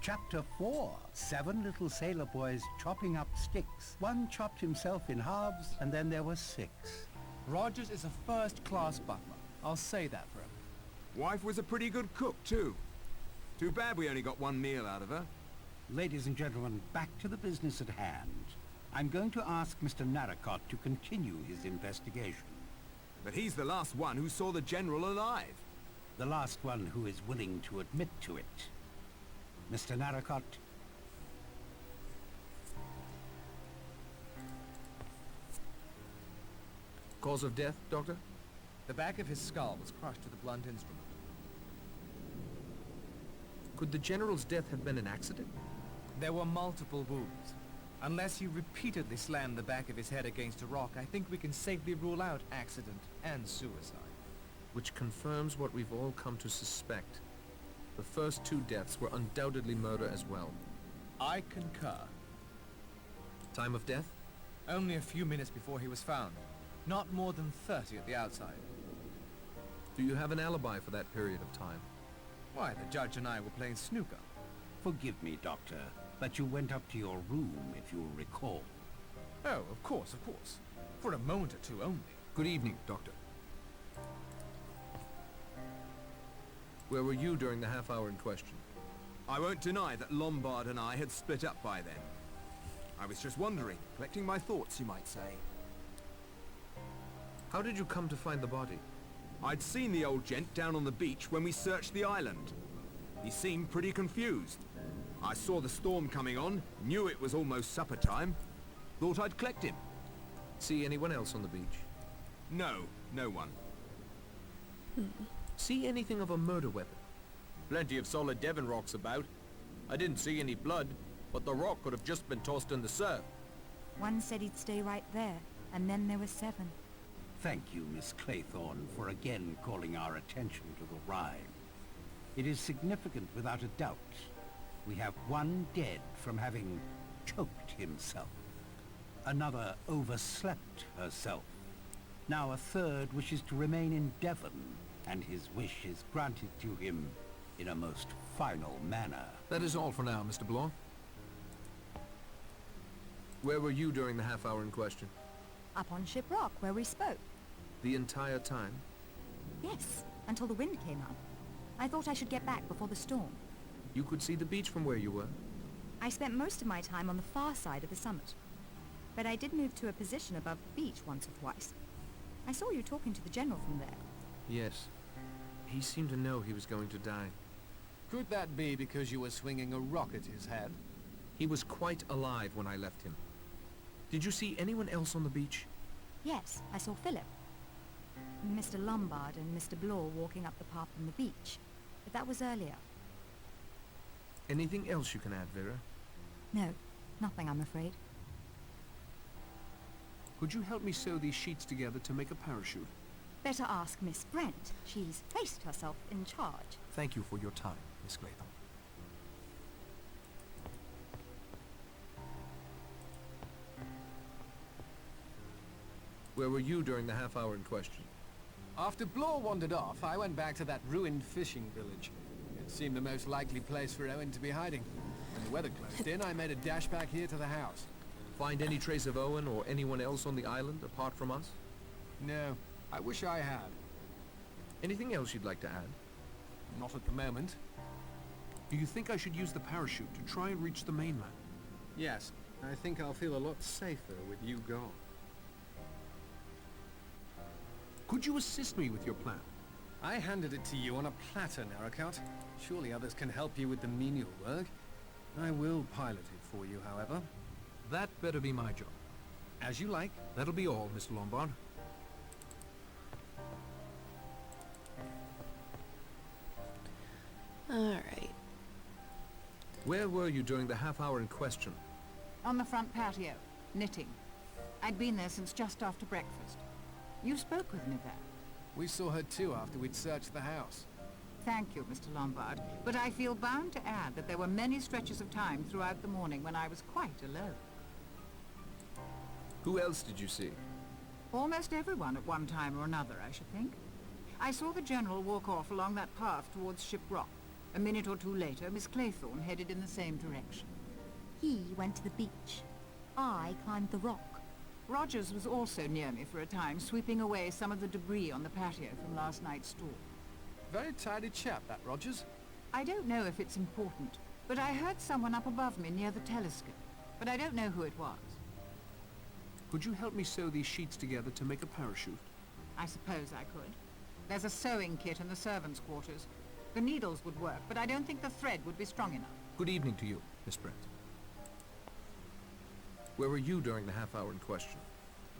Chapter 4. 7 little sailor boys chopping up sticks. One chopped himself in halves, and then there were 6. Rogers is a first-class butler. I'll say that for him. Wife was a pretty good cook, too. Too bad we only got one meal out of her. Ladies and gentlemen, back to the business at hand. I'm going to ask Mr. Narracott to continue his investigation. But he's the last one who saw the General alive. The last one who is willing to admit to it. Mr. Narracott. Cause of death, Doctor? The back of his skull was crushed with a blunt instrument. Could the General's death have been an accident? There were multiple wounds. Unless he repeatedly slammed the back of his head against a rock, I think we can safely rule out accident and suicide. Which confirms what we've all come to suspect. The first 2 deaths were undoubtedly murder as well. I concur. Time of death? Only a few minutes before he was found. Not more than 30 at the outside. Do you have an alibi for that period of time? Why, the judge and I were playing snooker. Forgive me, Doctor, but you went up to your room, if you'll recall. Oh, of course, of course. For a moment or two only. Good evening, Doctor. Where were you during the half hour in question? I won't deny that Lombard and I had split up by then. I was just wondering, collecting my thoughts, you might say. How did you come to find the body? I'd seen the old gent down on the beach when we searched the island. He seemed pretty confused. I saw the storm coming on, knew it was almost supper time. Thought I'd collect him. See anyone else on the beach? No, no one. See anything of a murder weapon? Plenty of solid Devon rocks about. I didn't see any blood, but the rock could have just been tossed in the surf. One said he'd stay right there, and then there were 7. Thank you, Miss Claythorne, for again calling our attention to the rhyme. It is significant without a doubt. We have one dead from having choked himself. Another overslept herself. Now a third wishes to remain in Devon, and his wish is granted to him in a most final manner. That is all for now, Mr. Blanc. Where were you during the half hour in question? Up on Ship Rock, where we spoke. The entire time? Yes, until the wind came up. I thought I should get back before the storm. You could see the beach from where you were? I spent most of my time on the far side of the summit. But I did move to a position above the beach once or twice. I saw you talking to the General from there. Yes. He seemed to know he was going to die. Could that be because you were swinging a rock at his head? He was quite alive when I left him. Did you see anyone else on the beach? Yes, I saw Philip. Mr. Lombard and Mr. Blore walking up the path from the beach. But that was earlier. Anything else you can add, Vera? No, nothing, I'm afraid. Could you help me sew these sheets together to make a parachute? Better ask Miss Brent. She's placed herself in charge. Thank you for your time, Miss Claythorne. Where were you during the half hour in question? After Blore wandered off, I went back to that ruined fishing village. It seemed the most likely place for Owen to be hiding. When the weather closed in, I made a dash back here to the house. Find any trace of Owen or anyone else on the island apart from us? No, I wish I had. Anything else you'd like to add? Not at the moment. Do you think I should use the parachute to try and reach the mainland? Yes, I think I'll feel a lot safer with you gone. Could you assist me with your plan? I handed it to you on a platter, Narracott. Surely others can help you with the menial work. I will pilot it for you, however. That better be my job. As you like. That'll be all, Mr. Lombard. Alright. Where were you during the half hour in question? On the front patio, knitting. I'd been there since just after breakfast. You spoke with me there. We saw her too after we'd searched the house. Thank you, Mr. Lombard, but I feel bound to add that there were many stretches of time throughout the morning when I was quite alone. Who else did you see? Almost everyone at one time or another, I should think. I saw the General walk off along that path towards Ship Rock. A minute or two later, Miss Claythorne headed in the same direction. He went to the beach. I climbed the rock. Rogers was also near me for a time, sweeping away some of the debris on the patio from last night's storm. Very tidy chap, that Rogers. I don't know if it's important, but I heard someone up above me near the telescope, but I don't know who it was. Could you help me sew these sheets together to make a parachute? I suppose I could. There's a sewing kit in the servants' quarters. The needles would work, but I don't think the thread would be strong enough. Good evening to you, Miss Brent. Where were you during the half hour in question?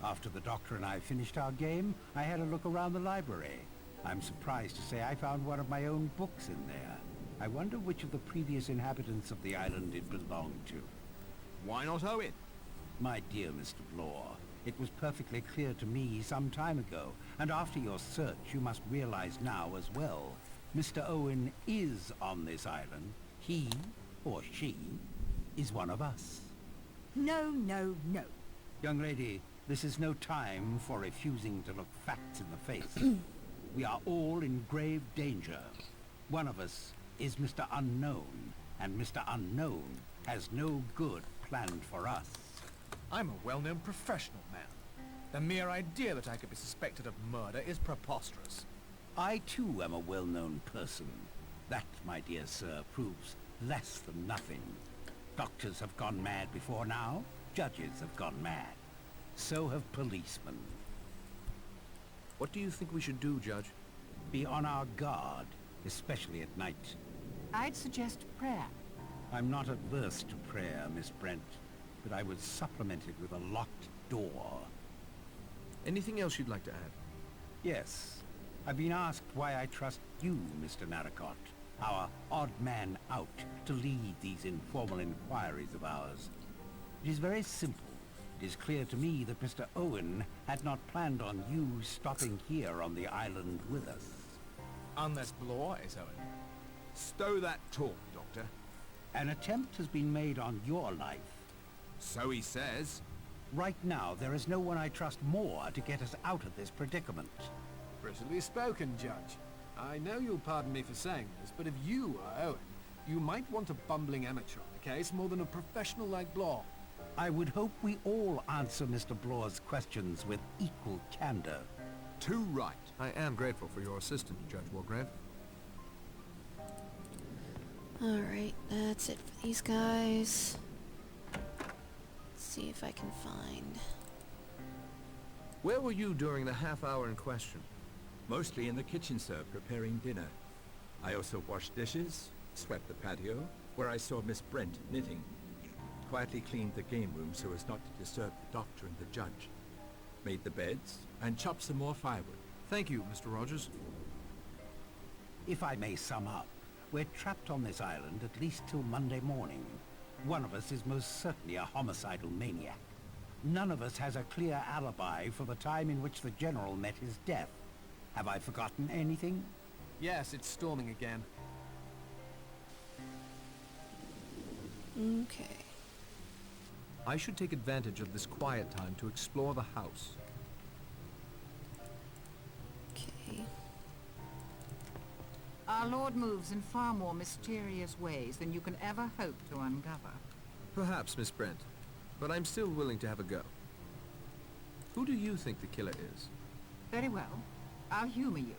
After the doctor and I finished our game, I had a look around the library. I'm surprised to say I found one of my own books in there. I wonder which of the previous inhabitants of the island it belonged to. Why not Owen? My dear Mr. Blore, it was perfectly clear to me some time ago, and after your search you must realize now as well. Mr. Owen is on this island. He, or she, is one of us. No, no, no. Young lady, this is no time for refusing to look facts in the face. We are all in grave danger. One of us is Mr. Unknown, and Mr. Unknown has no good planned for us. I'm a well-known professional man. The mere idea that I could be suspected of murder is preposterous. I too am a well-known person. That, my dear sir, proves less than nothing. Doctors have gone mad before now. Judges have gone mad. So have policemen. What do you think we should do, Judge? Be on our guard, especially at night. I'd suggest prayer. I'm not averse to prayer, Miss Brent, but I would supplement it with a locked door. Anything else you'd like to add? Yes. I've been asked why I trust you, Mr. Narracott, our odd man out, to lead these informal inquiries of ours. It is very simple. It is clear to me that Mr. Owen had not planned on you stopping here on the island with us. Unless Blore is Owen. Stow that talk, Doctor. An attempt has been made on your life. So he says. Right now, there is no one I trust more to get us out of this predicament. Prettily spoken, Judge. I know you'll pardon me for saying this, but if you are Owen, you might want a bumbling amateur on the case more than a professional like Blore. I would hope we all answer Mr. Blore's questions with equal candor. Too right. I am grateful for your assistance, Judge Wargrave. Alright, that's it for these guys. Let's see if I can find... Where were you during the half hour in question? Mostly in the kitchen, sir, preparing dinner. I also washed dishes, swept the patio, where I saw Miss Brent knitting. Quietly cleaned the game room so as not to disturb the doctor and the judge. Made the beds, and chopped some more firewood. Thank you, Mr. Rogers. If I may sum up, we're trapped on this island at least till Monday morning. One of us is most certainly a homicidal maniac. None of us has a clear alibi for the time in which the General met his death. Have I forgotten anything? Yes, it's storming again. Okay. I should take advantage of this quiet time to explore the house. Okay. Our Lord moves in far more mysterious ways than you can ever hope to uncover. Perhaps, Miss Brent, but I'm still willing to have a go. Who do you think the killer is? Very well. I'll humor you.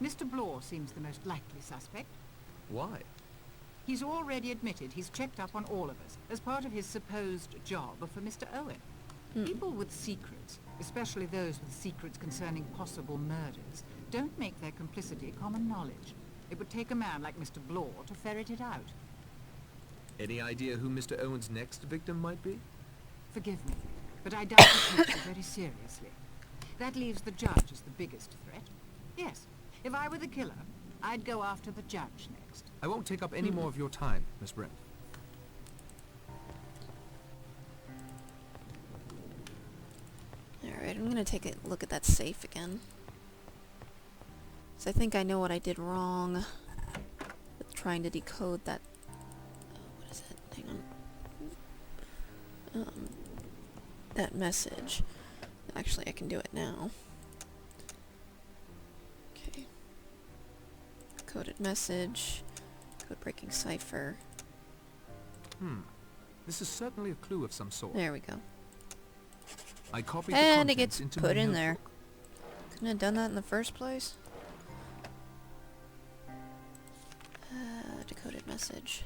Mr. Blore seems the most likely suspect. Why? He's already admitted he's checked up on all of us as part of his supposed job for Mr. Owen. People with secrets, especially those with secrets concerning possible murders, don't make their complicity common knowledge. It would take a man like Mr. Blore to ferret it out. Any idea who Mr. Owen's next victim might be? Forgive me, but I doubt he takes it very seriously. That leaves the judge as the biggest threat. Yes, if I were the killer, I'd go after the judge next. I won't take up any more of your time, Miss Brent. Alright, I'm gonna take a look at that safe again. So I think I know what I did wrong with trying to decode that... what is it? Hang on. That message. Actually, I can do it now. Okay. Coded message. code-breaking cipher. This is certainly a clue of some sort. There we go. I copied the And it contents gets into put my in there. notebook. Couldn't have done that in the first place. Decoded message.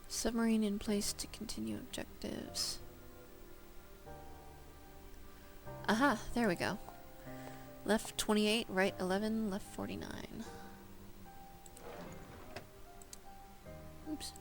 Submarine in place to continue objectives. Aha, there we go. Left 28, right 11, left 49. Oops.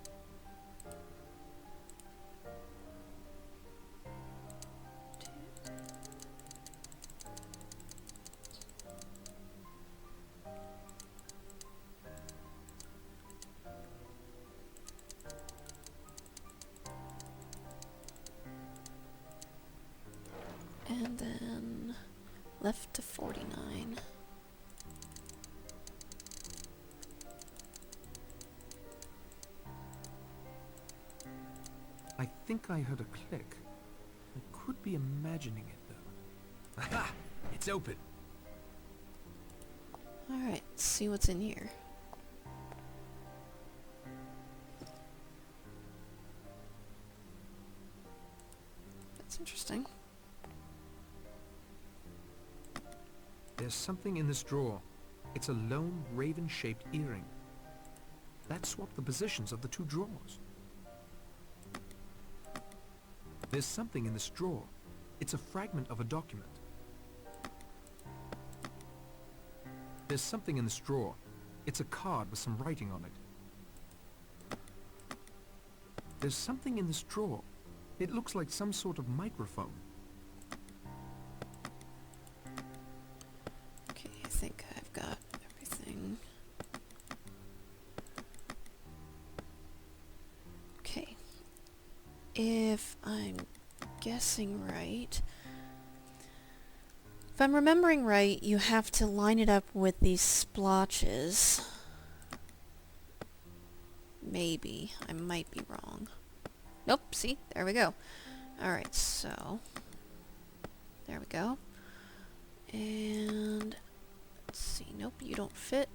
And then left to 49. I think I heard a click. I could be imagining it, though. Aha! It's open. Alright, let's see what's in here. That's interesting. There's something in this drawer. It's a lone raven-shaped earring. That swapped the positions of the two drawers. There's something in this drawer. It's a fragment of a document. There's something in this drawer. It's a card with some writing on it. There's something in this drawer. It looks like some sort of microphone. Okay, I think I've got everything. Okay. If I'm guessing right... If I'm remembering right, you have to line it up with these splotches. Maybe. I might be wrong. Nope, see? There we go. Alright, so... There we go. And... Let's see. Nope, you don't fit.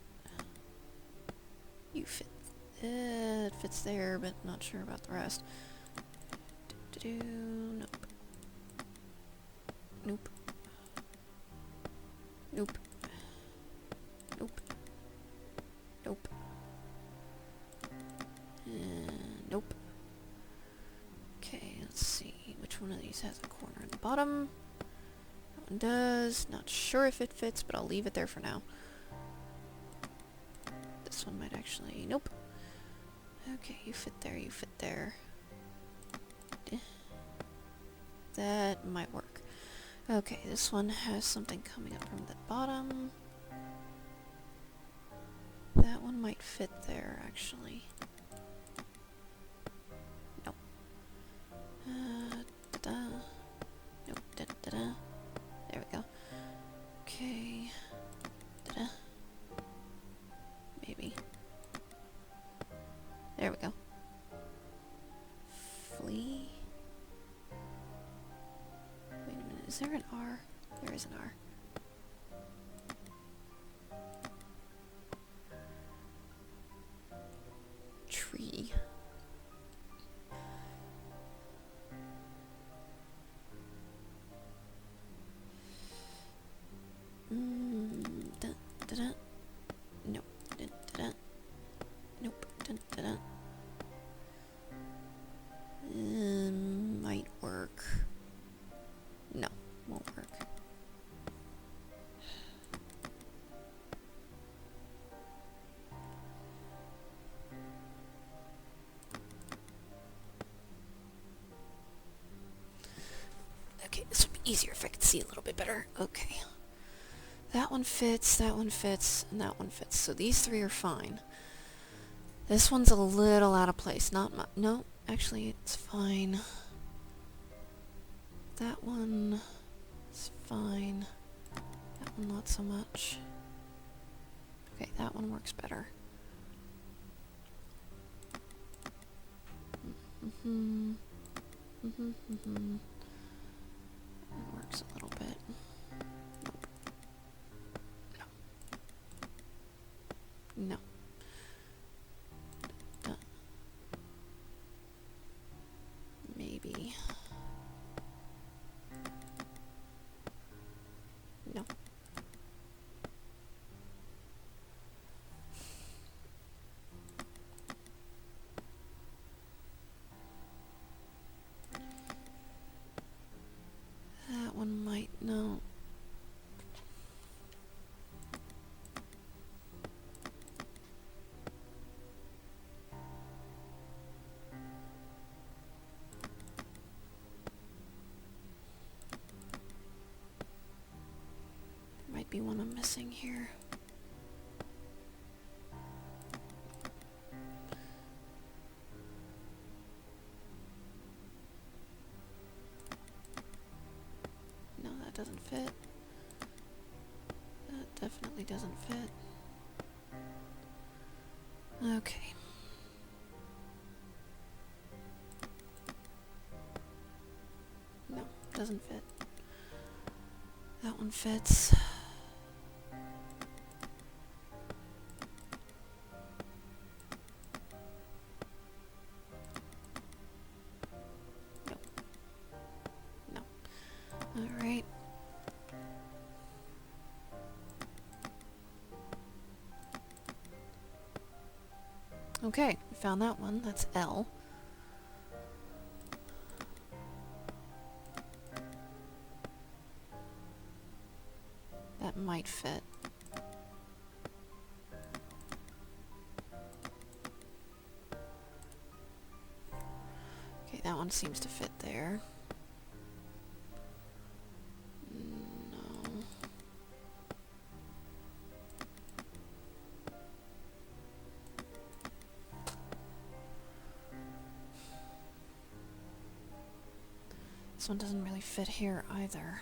You fit. It fits there, but not sure about the rest. Nope. Nope. Nope. Nope. Nope. Nope. Okay, let's see. Which one of these has a corner in the bottom? That one does. Not sure if it fits, but I'll leave it there for now. This one might actually... Nope. Okay, you fit there, you fit there. That might work. Okay, this one has something coming up from the bottom. That one might fit there, actually. Nope. Da-da. Nope, da-da-da. There we go. Okay. Da-da. Maybe. There we go. Flee. Wait a minute, is there an R? There is an R. Tree. Da, da, da. Nope. Da, da, da. Nope. Da, da, da. Might work. No, won't work. Okay, this would be easier if I could see a little bit better. Okay. That one fits, and that one fits. So these three are fine. This one's a little out of place. Not much. No, actually, it's fine. That one is fine. That one not so much. Okay, that one works better. That works a little bit. Nope. No. No. be one I'm missing here. No, that doesn't fit. That definitely doesn't fit. Okay. No, doesn't fit. That one fits. Nope. No. Alright. Okay, we found that one. That's L. That might fit. Okay, that one seems to fit there. No. This one doesn't really fit here either.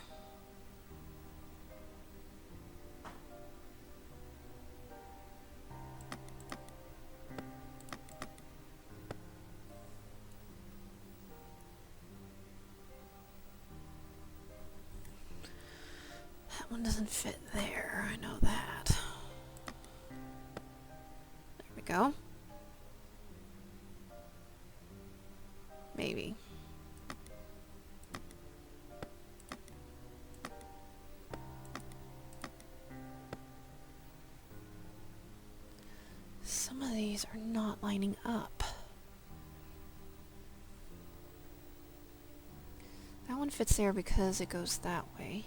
That one doesn't fit there, I know that. There we go. Maybe. Some of these are not lining up. That one fits there because it goes that way.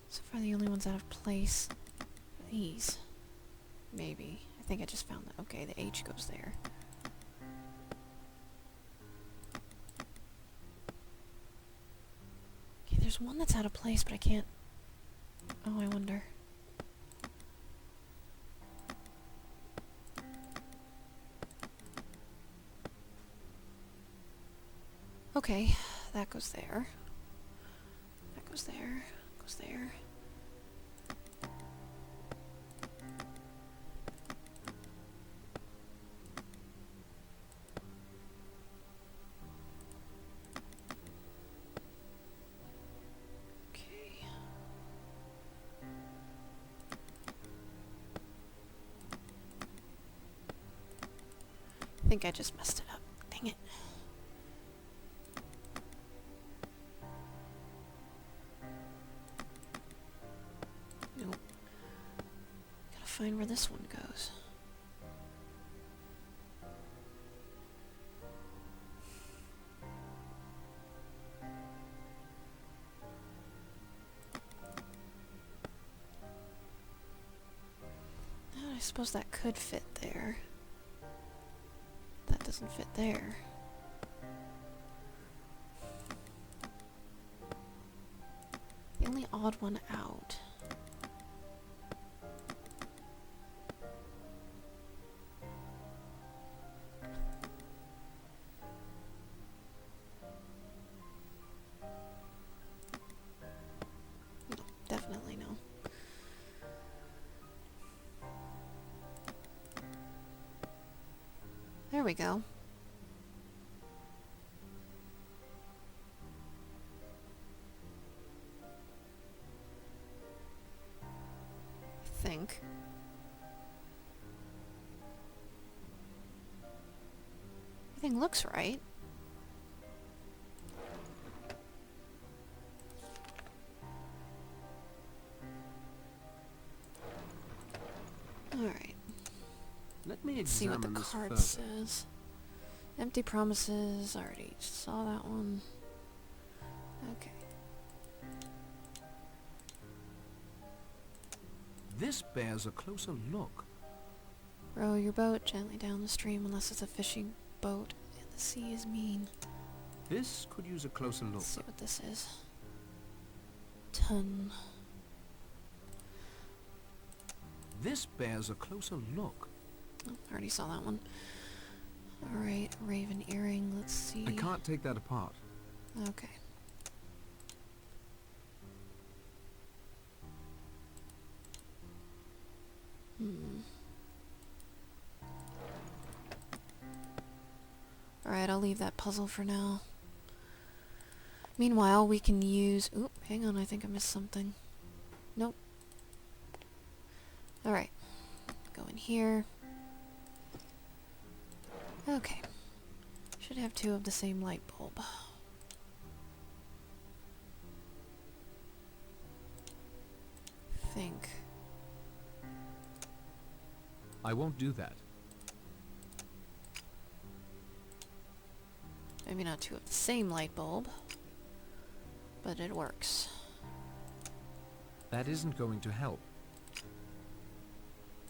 So far the only ones out of place are these. Maybe. I think I just found that. Okay, the H goes there. Okay, there's one that's out of place, but I can't... Oh, I wonder. Okay, that goes there. That goes there. Goes there. Okay. I think I just messed it up. Dang it. Nope. Gotta find where this one goes. I suppose that could fit there. That doesn't fit there. The only odd one out. No, definitely no. There we go. I think. Everything looks right. Alright. Let me Let's see what the examine this card further. says. Empty promises. Already saw that one. Okay. This bears a closer look. Row your boat gently down the stream unless it's a fishing boat and the sea is mean. This could use a closer look. Let's see what this is. Ton. This bears a closer look. Oh, I already saw that one. Alright, raven earring, let's see. I can't take that apart. Okay. Alright, I'll leave that puzzle for now. Meanwhile, we can use... Oop, hang on, I think I missed something. Nope. Alright. Go in here. Okay. Should have two of the same light bulb. Think. I won't do that. Maybe not two of the same light bulb, but it works. That isn't going to help.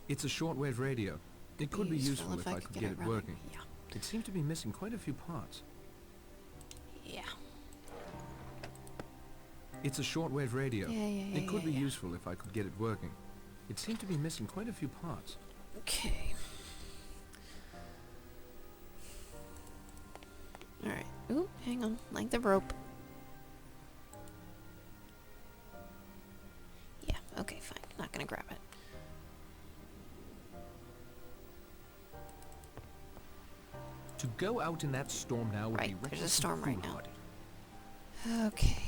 It's a shortwave radio. It could be useful if I could get it working. Yeah. It seemed to be missing quite a few parts. Yeah. It's a shortwave radio. Yeah, it could be useful if I could get it working. It seemed to be missing quite a few parts. Okay. Alright. Ooh, hang on. Length of rope. Yeah, okay, fine. Not gonna grab it. To go out in that storm now would be Right, there's a reckless storm and right now. foolhardy. Okay.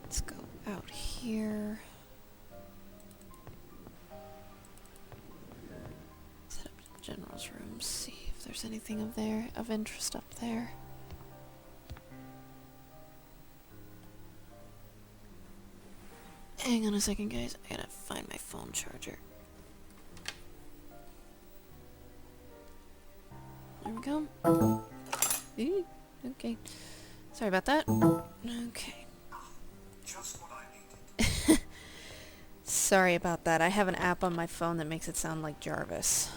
Let's go out here. Set up the general's room, see if there's anything of interest up there. Hang on a second, guys. I gotta find my phone charger. There we go. Eee, okay. Sorry about that. Okay. Just what I needed. Sorry about that. I have an app on my phone that makes it sound like Jarvis.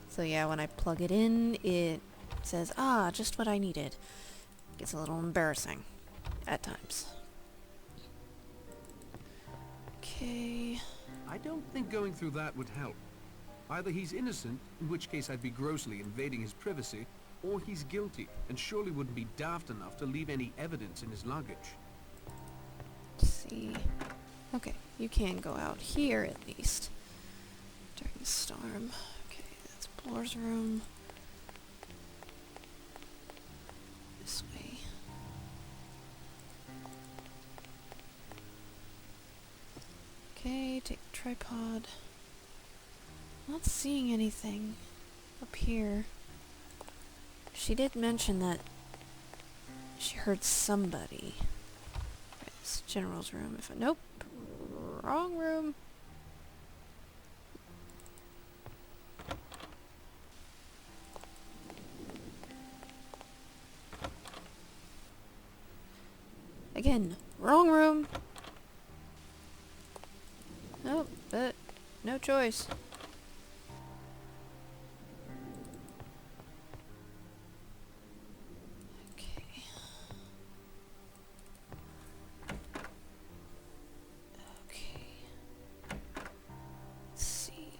So yeah, when I plug it in, it says, ah, just what I needed. Gets a little embarrassing. At times. Okay. I don't think going through that would help. Either he's innocent, in which case I'd be grossly invading his privacy, or he's guilty, and surely wouldn't be daft enough to leave any evidence in his luggage. Let's see. Okay, you can go out here at least. During the storm. Okay, that's Blor's room. This way. Okay, take the tripod. Not seeing anything up here. She did mention that she heard somebody. Right, this general's room. Nope. Wrong room. Again, wrong room. Nope, but no choice. Okay. Okay. Let's see.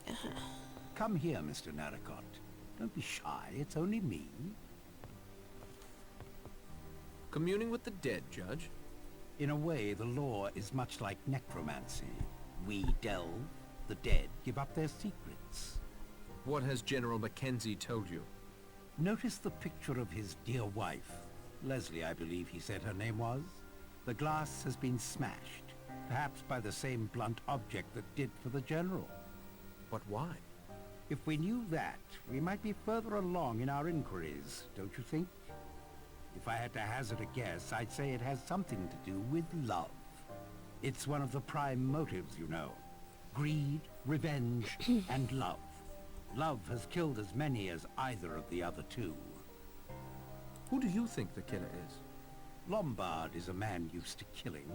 Come here, Mr. Narracott. Don't be shy, it's only me. Communing with the dead, Judge? In a way, the law is much like necromancy. We delve, the dead give up their secrets. What has General Mackenzie told you? Notice the picture of his dear wife. Leslie, I believe he said her name was. The glass has been smashed, perhaps by the same blunt object that did for the General. But why? If we knew that, we might be further along in our inquiries, don't you think? If I had to hazard a guess, I'd say it has something to do with love. It's one of the prime motives, you know. Greed, revenge, and love. Love has killed as many as either of the other two. Who do you think the killer is? Lombard is a man used to killing.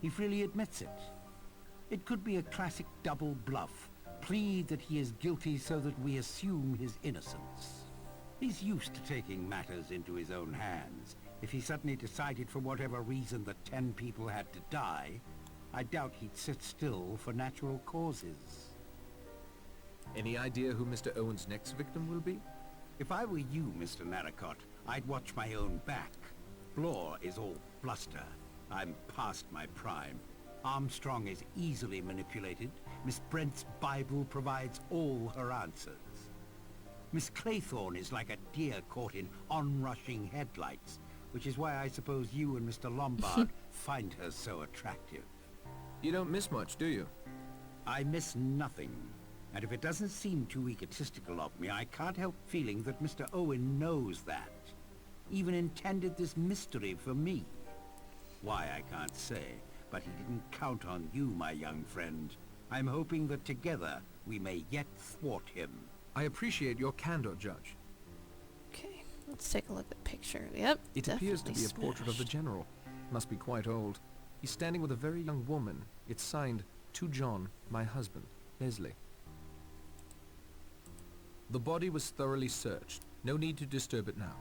He freely admits it. It could be a classic double bluff. Plead that he is guilty so that we assume his innocence. He's used to taking matters into his own hands. If he suddenly decided for whatever reason that 10 people had to die, I doubt he'd sit still for natural causes. Any idea who Mr. Owen's next victim will be? If I were you, Mr. Narracott, I'd watch my own back. Blore is all bluster. I'm past my prime. Armstrong is easily manipulated. Miss Brent's Bible provides all her answers. Miss Claythorne is like a deer caught in onrushing headlights, which is why I suppose you and Mr. Lombard find her so attractive. You don't miss much, do you? I miss nothing. And if it doesn't seem too egotistical of me, I can't help feeling that Mr. Owen knows that. Even intended this mystery for me. Why, I can't say, but he didn't count on you, my young friend. I'm hoping that together we may yet thwart him. I appreciate your candor, Judge. Okay, let's take a look at the picture. Yep, It appears to be a portrait of the smashed. general. Must be quite old. He's standing with a very young woman. It's signed, "To John, my husband, Leslie." The body was thoroughly searched. No need to disturb it now.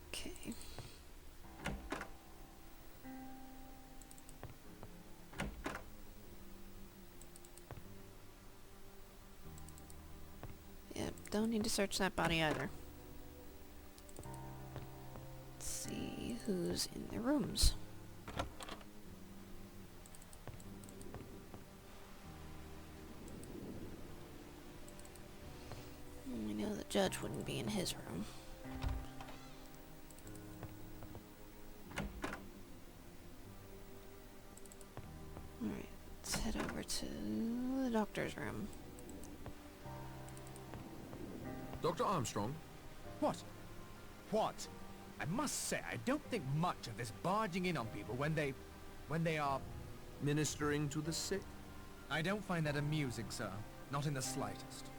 Okay. Yep, don't need to search that body either. Let's see who's in the rooms. I know the judge wouldn't be in his room. Alright, let's head over to the doctor's room. Dr. Armstrong? What? What? I must say, I don't think much of this barging in on people when they are... Ministering to the sick? I don't find that amusing, sir. Not in the slightest.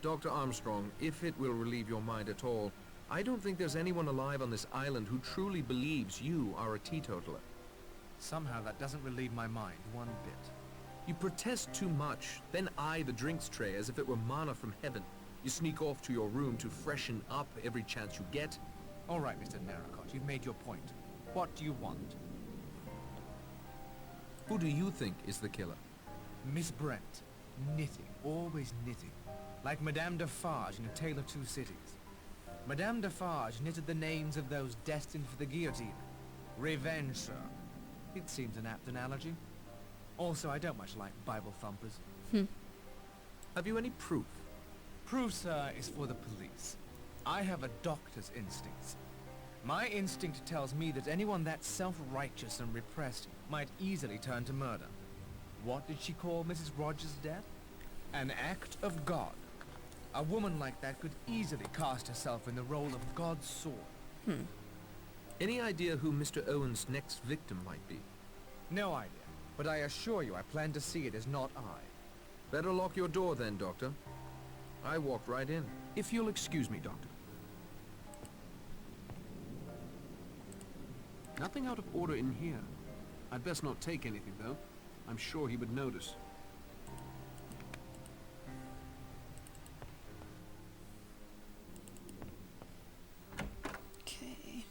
Dr. Armstrong, if it will relieve your mind at all, I don't think there's anyone alive on this island who truly believes you are a teetotaler. Somehow that doesn't relieve my mind one bit. You protest too much, then eye the drinks tray as if it were manna from heaven. You sneak off to your room to freshen up every chance you get. All right, Mr. Narracott, you've made your point. What do you want? Who do you think is the killer? Miss Brent. Knitting. Always knitting. Like Madame Defarge in A Tale of Two Cities. Madame Defarge knitted the names of those destined for the guillotine. Revenge, sir. It seems an apt analogy. Also, I don't much like Bible thumpers. Have you any proof? Proof, sir, is for the police. I have a doctor's instincts. My instinct tells me that anyone that self-righteous and repressed might easily turn to murder. What did she call Mrs. Rogers' death? An act of God. A woman like that could easily cast herself in the role of God's sword. Any idea who Mr. Owen's next victim might be? No idea, but I assure you I plan to see it as not I. Better lock your door then, Doctor. I walked right in. If you'll excuse me, Doctor. Nothing out of order in here. I'd best not take anything, though. I'm sure he would notice. Okay.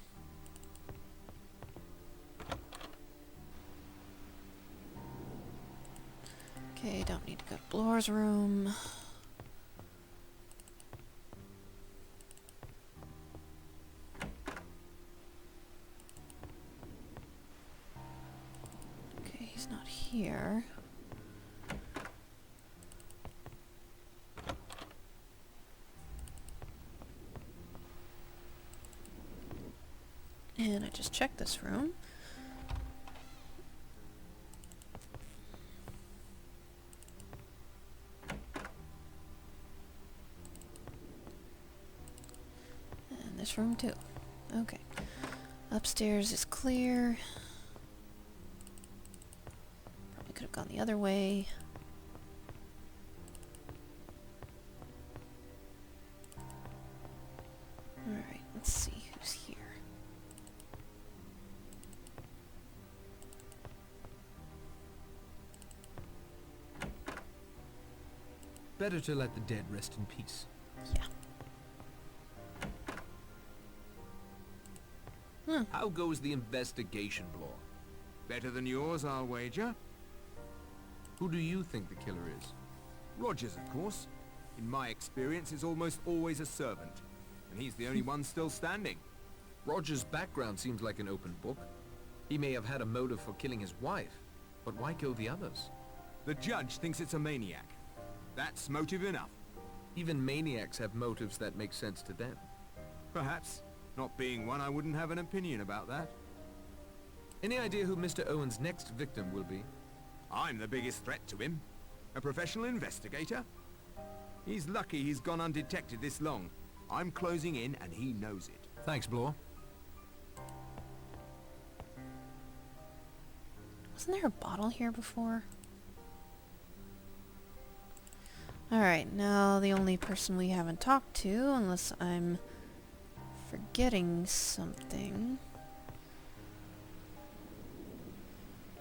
Okay, don't need to go to Blore's room. Okay, he's not here. And I just checked this room. And this room too. Okay. Upstairs is clear. Probably could have gone the other way. Better to let the dead rest in peace. Yeah. How goes the investigation, Blore? Better than yours, I'll wager. Who do you think the killer is? Rogers, of course. In my experience, is almost always a servant. And he's the only one still standing. Roger's background seems like an open book. He may have had a motive for killing his wife, but why kill the others? The judge thinks it's a maniac. That's motive enough. Even maniacs have motives that make sense to them. Perhaps. Not being one, I wouldn't have an opinion about that. Any idea who Mr. Owen's next victim will be? I'm the biggest threat to him. A professional investigator. He's lucky he's gone undetected this long. I'm closing in and he knows it. Thanks, Blore. Wasn't there a bottle here before? Alright, now the only person we haven't talked to, unless I'm forgetting something,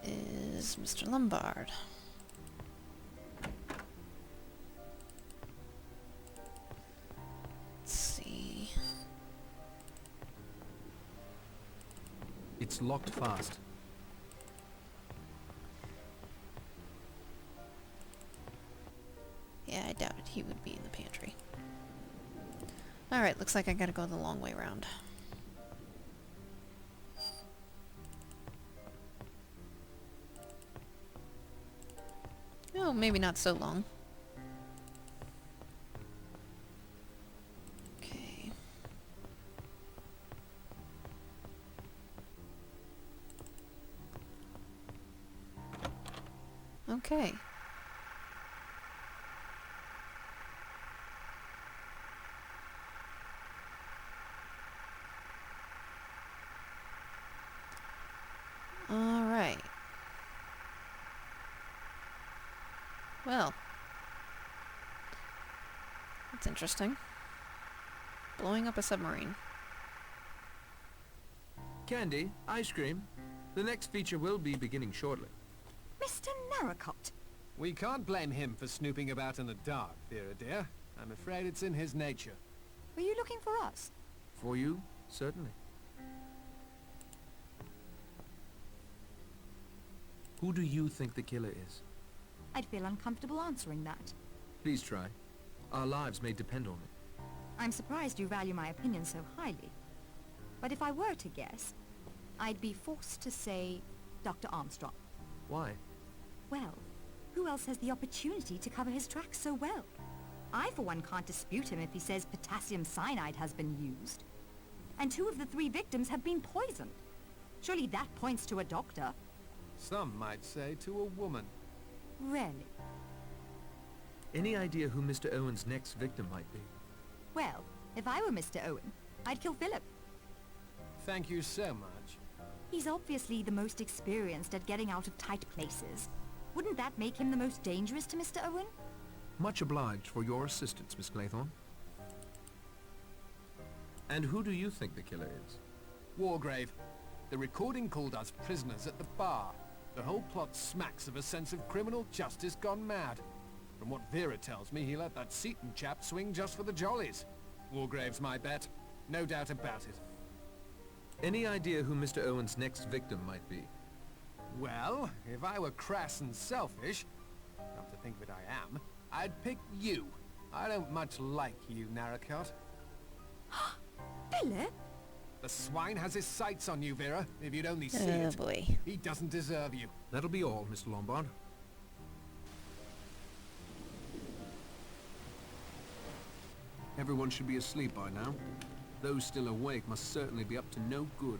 is Mr. Lombard. Let's see. It's locked fast. Yeah, I doubted he would be in the pantry. Alright, looks like I gotta go the long way around. Oh, maybe not so long. Okay. Okay. Alright. Well. That's interesting. Blowing up a submarine. Candy, ice cream. The next feature will be beginning shortly. Mr. Narracott! We can't blame him for snooping about in the dark, Vera dear. I'm afraid it's in his nature. Were you looking for us? For you, certainly. Who do you think the killer is? I'd feel uncomfortable answering that. Please try. Our lives may depend on it. I'm surprised you value my opinion so highly. But if I were to guess, I'd be forced to say Dr. Armstrong. Why? Well, who else has the opportunity to cover his tracks so well? I, for one, can't dispute him if he says potassium cyanide has been used. And 2 of the 3 victims have been poisoned. Surely that points to a doctor. Some might say to a woman. Really? Any idea who Mr. Owen's next victim might be? Well, if I were Mr. Owen, I'd kill Philip. Thank you so much. He's obviously the most experienced at getting out of tight places. Wouldn't that make him the most dangerous to Mr. Owen? Much obliged for your assistance, Miss Claythorne. And who do you think the killer is? Wargrave. The recording called us prisoners at the bar. The whole plot smacks of a sense of criminal justice gone mad. From what Vera tells me, he let that Seaton chap swing just for the jollies. Wargrave's my bet. No doubt about it. Any idea who Mr. Owen's next victim might be? Well, if I were crass and selfish, come to think of it I am, I'd pick you. I don't much like you, Narracott. Philip? The swine has his sights on you, Vera, if you'd only see Oh it. boy. He doesn't deserve you. That'll be all, Mr. Lombard. Everyone should be asleep by now. Those still awake must certainly be up to no good.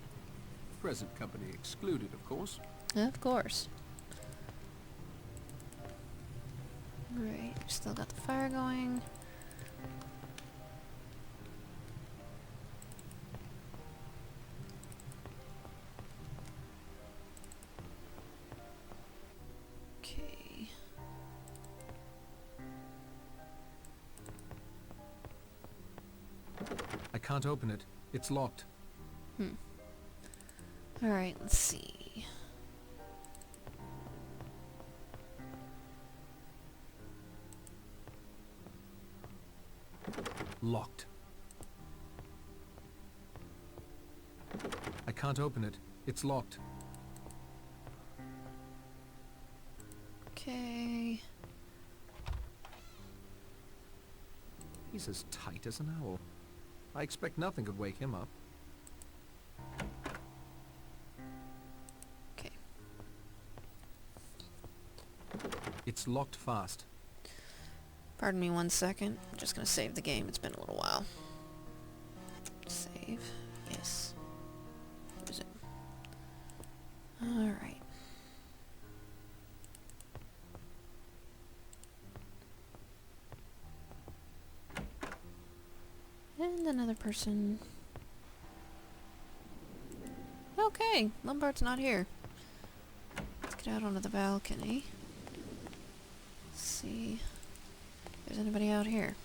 Present company excluded, of course. Of course. Right, still got the fire going. Okay. I can't open it. It's locked. Alright, let's see. Locked. I can't open it. It's locked. Okay. He's as tight as an owl. I expect nothing could wake him up. Okay. It's locked fast. Pardon me 1 second. I'm just gonna save the game. It's been a little while. Save. Yes. Resume. Alright. And another person. Okay, Lombard's not here. Let's get out onto the balcony. See if there's anybody out here.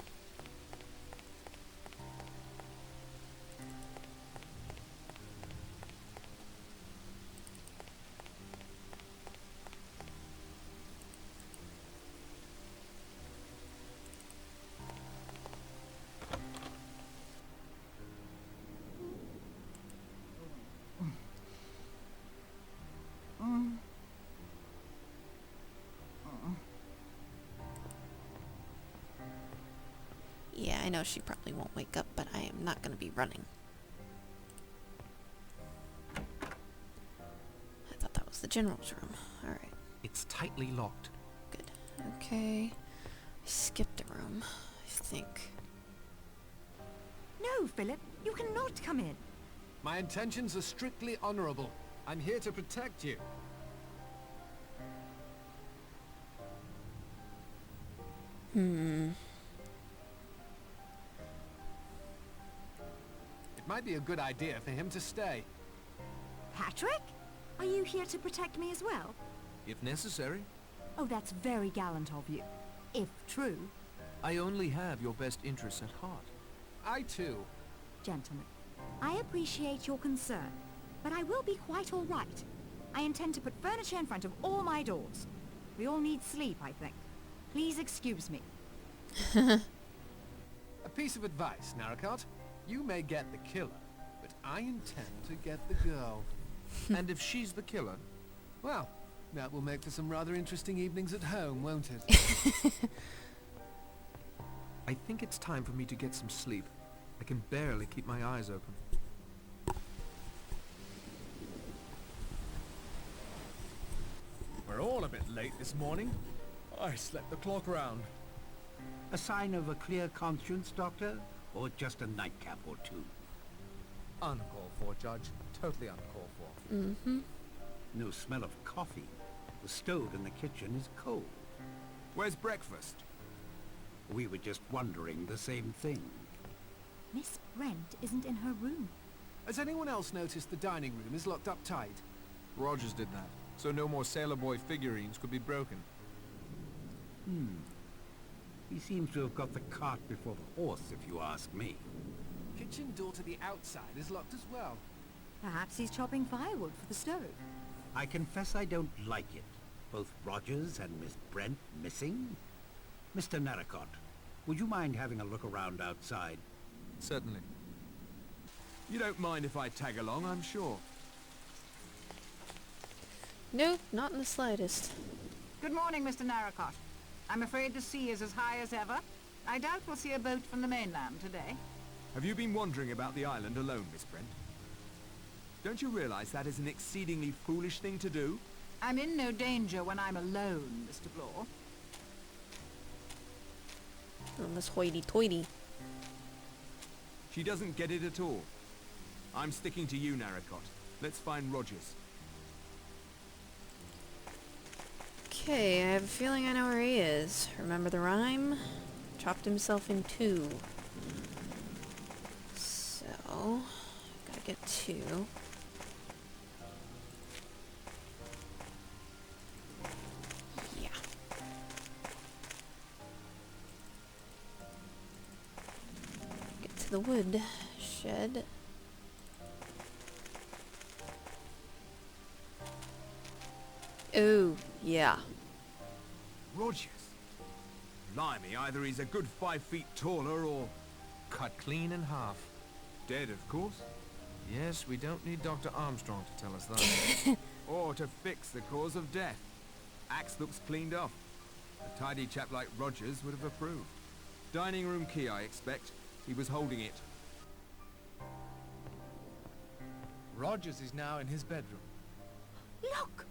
Yeah, I know she probably won't wake up, but I am not going to be running. I thought that was the general's room. Alright, It's tightly locked. good. Okay. I skipped a room, I think. No, Philip, you cannot come in. My intentions are strictly honorable. I'm here to protect you. It might be a good idea for him to stay. Patrick? Are you here to protect me as well? If necessary. Oh, that's very gallant of you. If true. I only have your best interests at heart. I too. Gentlemen, I appreciate your concern, but I will be quite all right. I intend to put furniture in front of all my doors. We all need sleep, I think. Please excuse me. A piece of advice, Narracott. You may get the killer, but I intend to get the girl. And if she's the killer? Well, that will make for some rather interesting evenings at home, won't it? I think it's time for me to get some sleep. I can barely keep my eyes open. We're all a bit late this morning. I slept the clock round. A sign of a clear conscience, Doctor? Or just a nightcap or two? Uncalled for, Judge. Totally uncalled for. Mm-hmm. No smell of coffee. The stove in the kitchen is cold. Where's breakfast? We were just wondering the same thing. Miss Brent isn't in her room. Has anyone else noticed the dining room is locked up tight? Rogers did that, so no more Sailor Boy figurines could be broken. He seems to have got the cart before the horse, if you ask me. Kitchen door to the outside is locked as well. Perhaps he's chopping firewood for the stove. I confess I don't like it. Both Rogers and Miss Brent missing? Mr. Narracott, would you mind having a look around outside? Certainly. You don't mind if I tag along, I'm sure. Nope, not in the slightest. Good morning, Mr. Narracott. I'm afraid the sea is as high as ever. I doubt we'll see a boat from the mainland today. Have you been wandering about the island alone, Miss Brent? Don't you realize that is an exceedingly foolish thing to do? I'm in no danger when I'm alone, Mr. Blore. On this hoity-toity. She doesn't get it at all. I'm sticking to you, Narracott. Let's find Rogers. Okay, I have a feeling I know where he is. Remember the rhyme? Chopped himself in two. So, gotta get two. Yeah. Get to the wood shed. Oh, yeah. Rogers? Blimey, either he's a good 5 feet taller or... cut clean in half. Dead, of course. Yes, we don't need Dr. Armstrong to tell us that. Or to fix the cause of death. Axe looks cleaned off. A tidy chap like Rogers would have approved. Dining room key, I expect. He was holding it. Rogers is now in his bedroom. Look!